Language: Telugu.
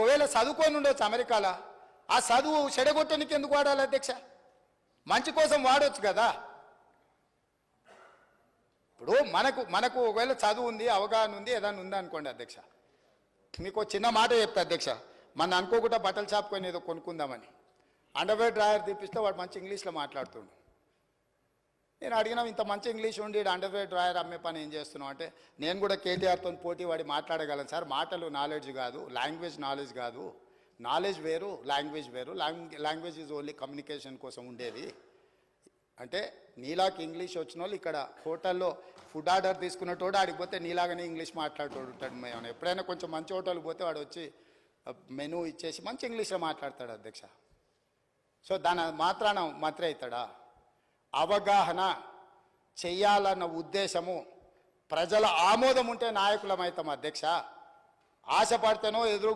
ఓవేళ చదువుకొని ఉండొచ్చు అమెరికాలో, ఆ చదువు చెడగొట్టడానికి ఎందుకు వాడాలి అధ్యక్ష? మంచి కోసం వాడవచ్చు కదా. ఇప్పుడు మనకు ఒకవేళ చదువు ఉంది, అవగాహన ఉంది, ఏదైనా ఉంది అనుకోండి అధ్యక్ష, మీకు చిన్న మాట చెప్తా అధ్యక్ష. మన అనుకోకుండా బట్టల షాప్ కొని ఏదో కొనుక్కుందామని అండర్వేర్ డ్రాయర్ తీపిస్తే వాడు మంచి ఇంగ్లీష్లో మాట్లాడుతుండు. నేను అడిగినా, ఇంత మంచి ఇంగ్లీష్ ఉండి అండర్వేర్ డ్రాయర్ అమ్మే పని ఏం చేస్తున్నావు అంటే, నేను కూడా కేటీఆర్తో పోటీ వాడి మాట్లాడగలను సార్. మాటలు నాలెడ్జ్ కాదు, లాంగ్వేజ్ నాలెడ్జ్ కాదు. నాలెడ్జ్ వేరు, లాంగ్వేజ్ వేరు. లాంగ్వేజ్ ఈజ్ ఓన్లీ కమ్యూనికేషన్ కోసం ఉండేది. అంటే నీలాకి ఇంగ్లీష్ వచ్చిన వాళ్ళు ఇక్కడ హోటల్లో ఫుడ్ ఆర్డర్ తీసుకున్నటోడు ఆడిపోతే నీలాగానే ఇంగ్లీష్ మాట్లాడుతూ ఉంటాడు. మేము ఎప్పుడైనా కొంచెం మంచి హోటల్కి పోతే వాడు వచ్చి మెనూ ఇచ్చేసి మంచి ఇంగ్లీష్లో మాట్లాడతాడు అధ్యక్ష. సో దాని మాత్రాన మాత్రే అవుతాడా? అవగాహన చెయ్యాలన్న ఉద్దేశము, ప్రజల ఆమోదం ఉంటే నాయకులం అవుతాం అధ్యక్ష. ఆశపడితేనో ఎదురు